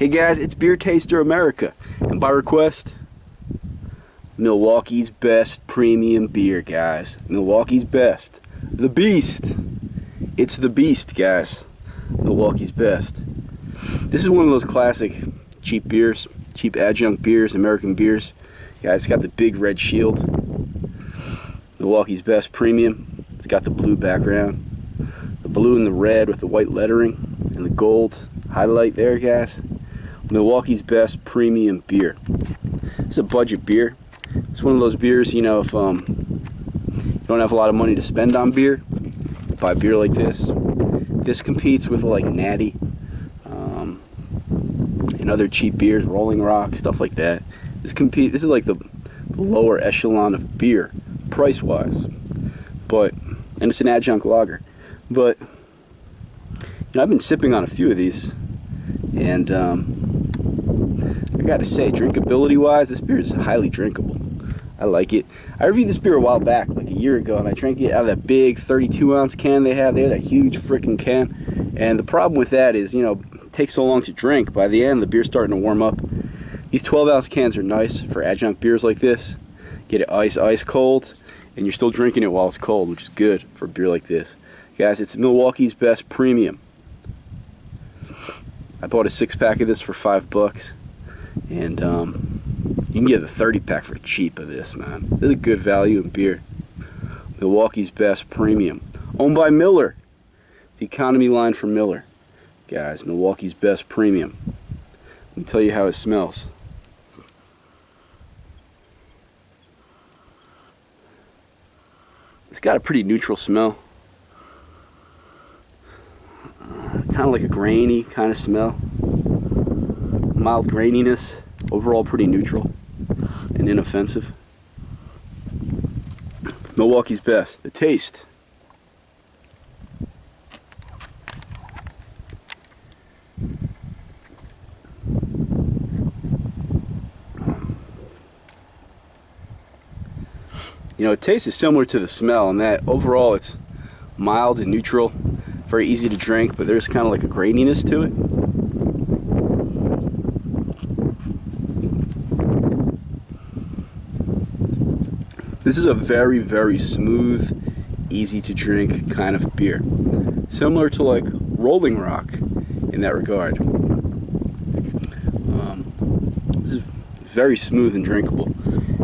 Hey guys, it's Beer Taster America, and by request, Milwaukee's best premium beer, guys. Milwaukee's best. The Beast. It's the Beast, guys. Milwaukee's best. This is one of those classic cheap beers, cheap adjunct beers, American beers. Guys, it's got the big red shield. Milwaukee's best premium. It's got the blue background. The blue and the red with the white lettering and the gold highlight there, guys. Milwaukee's best premium beer. It's a budget beer. It's one of those beers, you know, if you don't have a lot of money to spend on beer, buy beer like this. This competes with like Natty and other cheap beers, Rolling Rock, stuff like that. This is like the lower echelon of beer, price-wise. And it's an adjunct lager. But you know, I've been sipping on a few of these, and I gotta say, drinkability-wise, this beer is highly drinkable. I like it. I reviewed this beer a while back, like a year ago, and I drank it out of that big 32-ounce can they have. They have that huge freaking can, and the problem with that is, you know, it takes so long to drink. By the end, the beer's starting to warm up. These 12-ounce cans are nice for adjunct beers like this. Get it ice cold, and you're still drinking it while it's cold, which is good for a beer like this. Guys, it's Milwaukee's best premium. I bought a 6-pack of this for $5, and you can get the 30-pack for cheap of this, man. This is a good value in beer. Milwaukee's best premium, owned by Miller. It's the economy line for Miller, guys. Milwaukee's best premium. Let me tell you how it smells. It's got a pretty neutral smell. Kind of like a grainy kind of smell. Mild graininess. Overall pretty neutral and inoffensive. Milwaukee's best. The taste. You know, it tastes similar to the smell, and that overall it's mild and neutral, very easy to drink, but there's kind of like a graininess to it. This is a very, very smooth, easy to drink kind of beer. Similar to like Rolling Rock in that regard. This is very smooth and drinkable.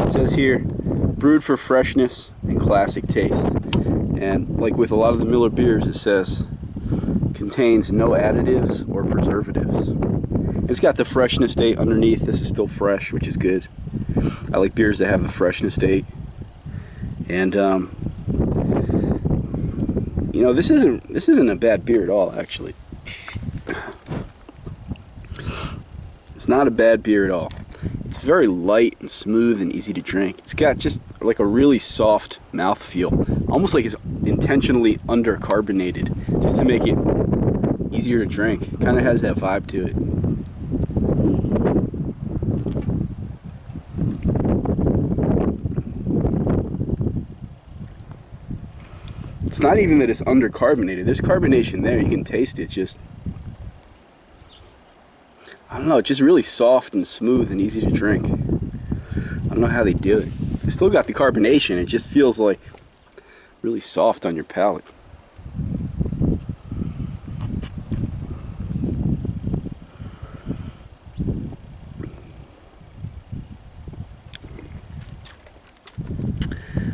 It says here, brewed for freshness and classic taste. And like with a lot of the Miller beers, it says, contains no additives or preservatives. It's got the freshness date underneath. This is still fresh, which is good. I like beers that have the freshness date. And you know, this isn't a bad beer at all, actually. It's not a bad beer at all. It's very light and smooth and easy to drink. It's got just like a really soft mouthfeel, almost like it's intentionally undercarbonated just to make it easier to drink. It kind of has that vibe to it. It's not even that it's undercarbonated. There's carbonation there. You can taste it. Just, I don't know, it's just really soft and smooth and easy to drink. I don't know how they do it. It's still got the carbonation. It just feels like really soft on your palate.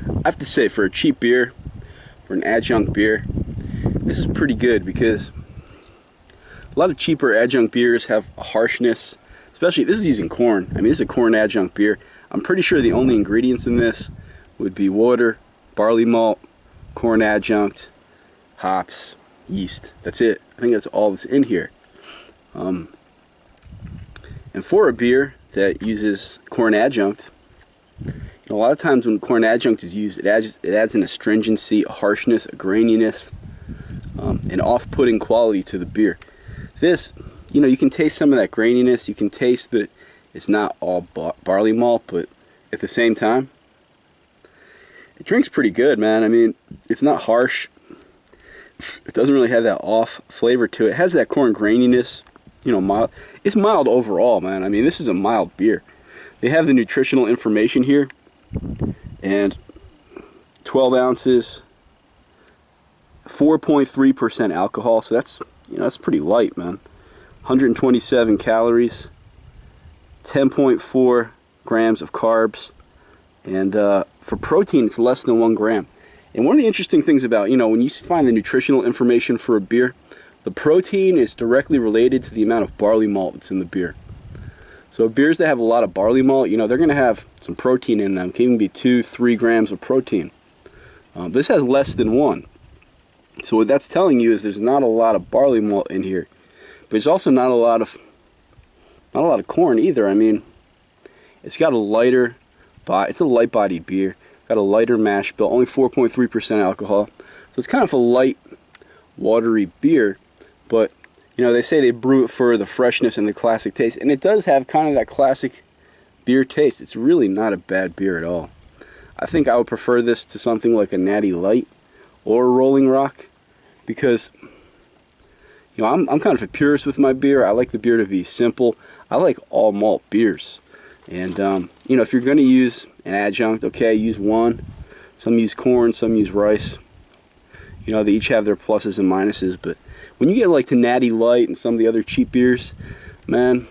I have to say, for a cheap beer, for an adjunct beer, this is pretty good, because a lot of cheaper adjunct beers have a harshness, especially, this is using corn. I mean, this is a corn adjunct beer. I'm pretty sure the only ingredients in this would be water, barley malt, corn adjunct, hops, yeast. That's it. I think that's all that's in here. And for a beer that uses corn adjunct, you know, a lot of times when corn adjunct is used, it adds an astringency, a harshness, a graininess, an off-putting quality to the beer. This, you know, you can taste some of that graininess. You can taste that it's not all barley malt, but at the same time, it drinks pretty good, man. I mean, it's not harsh. It doesn't really have that off flavor to it. It has that corn graininess, mild. It's mild overall, man. I mean, this is a mild beer. They have the nutritional information here, and 12 ounces, 4.3% alcohol. So that's, that's pretty light, man. 127 calories, 10.4 grams of carbs, and for protein, it's less than 1 gram. And one of the interesting things about, when you find the nutritional information for a beer, the protein is directly related to the amount of barley malt that's in the beer. So beers that have a lot of barley malt, they're going to have some protein in them. It can even be 2-3 grams of protein. This has less than 1. So what that's telling you is there's not a lot of barley malt in here. But there's also not a lot of corn either. I mean, it's got a lighter, it's a light-bodied beer. Got a lighter mash bill, only 4.3% alcohol. So it's kind of a light, watery beer. But, they say they brew it for the freshness and the classic taste. And it does have kind of that classic beer taste. It's really not a bad beer at all. I think I would prefer this to something like a Natty Light or a Rolling Rock. Because, I'm kind of a purist with my beer. I like the beer to be simple. I like all malt beers. And, if you're going to use an adjunct, okay, use one. Some use corn, some use rice. They each have their pluses and minuses. But when you get like to Natty Light and some of the other cheap beers, man,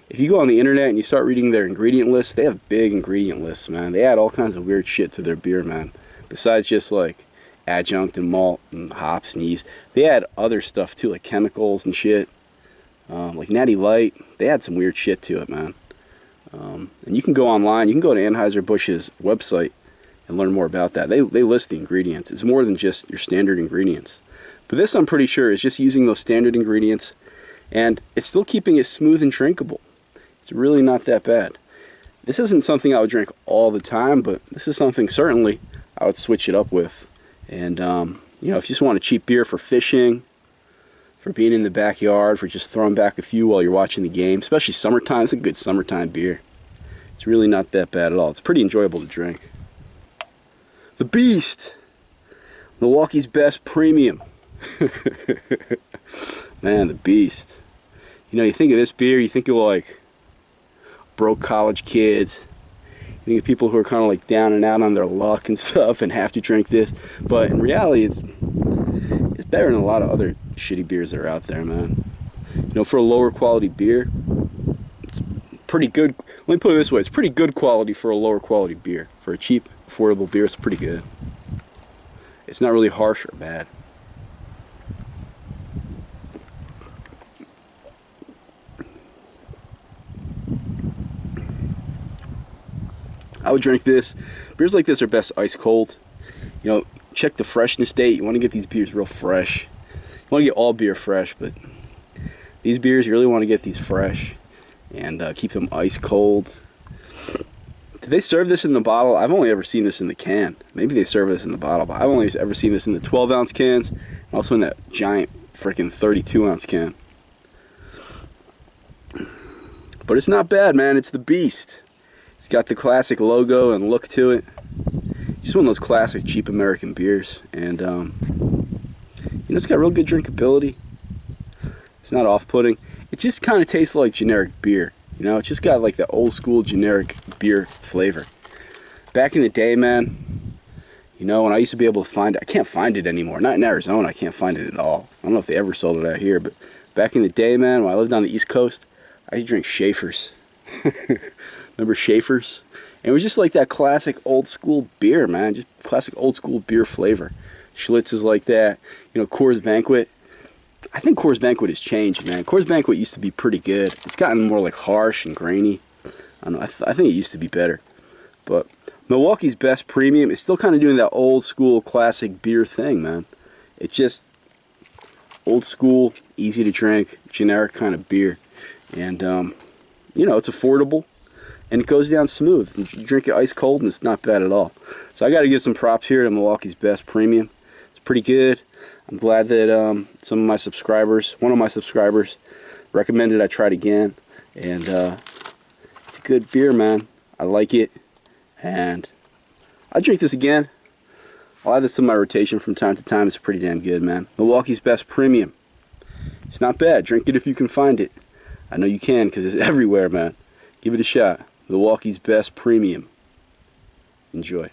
if you go on the internet and you start reading their ingredient lists, they have big ingredient lists, man. They add all kinds of weird shit to their beer, man. Besides just like adjunct and malt and hops and yeast, they add other stuff too, like chemicals and shit. Like Natty Light, they add some weird shit to it, man. And you can go online, you can go to Anheuser-Busch's website and learn more about that. They list the ingredients. It's more than just your standard ingredients. But this, I'm pretty sure, is just using those standard ingredients, and it's still keeping it smooth and drinkable. It's really not that bad. This isn't something I would drink all the time, but this is something certainly I would switch it up with. And, if you just want a cheap beer for fishing, for being in the backyard, for just throwing back a few while you're watching the game, especially summertime, it's a good summertime beer. It's really not that bad at all. It's pretty enjoyable to drink. The Beast! Milwaukee's best premium. Man, the Beast. You think of this beer, you think of like broke college kids. You think of people who are kind of like down and out on their luck and stuff and have to drink this. But in reality, it's better than a lot of other shitty beers that are out there, man. For a lower quality beer, it's pretty good. Let me put it this way, it's pretty good quality for a lower quality beer. For a cheap, affordable beer, it's pretty good. It's not really harsh or bad. I would drink this. Beers like this are best ice cold. Check the freshness date. You want to get these beers real fresh. You want to get all beer fresh, but these beers, you really want to get these fresh and keep them ice cold. Do they serve this in the bottle? I've only ever seen this in the can. Maybe they serve this in the bottle, but I've only ever seen this in the 12-ounce cans and also in that giant freaking 32-ounce can. But it's not bad, man. It's the Beast. It's got the classic logo and look to it. Just one of those classic cheap American beers. And, it's got real good drinkability. It's not off-putting. It just kind of tastes like generic beer. It's just got like the old school generic beer flavor. Back in the day, man, when I used to be able to find it, I can't find it anymore. Not in Arizona, I can't find it at all. I don't know if they ever sold it out here, but back in the day, man, when I lived on the East Coast, I used to drink Schaefer's. Remember Schaefer's? And it was just like that classic old school beer, man. Just classic old school beer flavor. Schlitz is like that. Coors Banquet. I think Coors Banquet has changed, man. Coors Banquet used to be pretty good. It's gotten more like harsh and grainy. I don't know. I think it used to be better. But Milwaukee's best premium is still kind of doing that old school classic beer thing, man. It's just old school, easy to drink, generic kind of beer. And, it's affordable. And it goes down smooth. You drink it ice cold and it's not bad at all. So I got to give some props here to Milwaukee's best premium. It's pretty good. I'm glad that one of my subscribers recommended I try it again. And it's a good beer, man. I like it. And I'll drink this again. I'll add this to my rotation from time to time. It's pretty damn good, man. Milwaukee's best premium. It's not bad. Drink it if you can find it. I know you can because it's everywhere, man. Give it a shot. Milwaukee's best premium. Enjoy.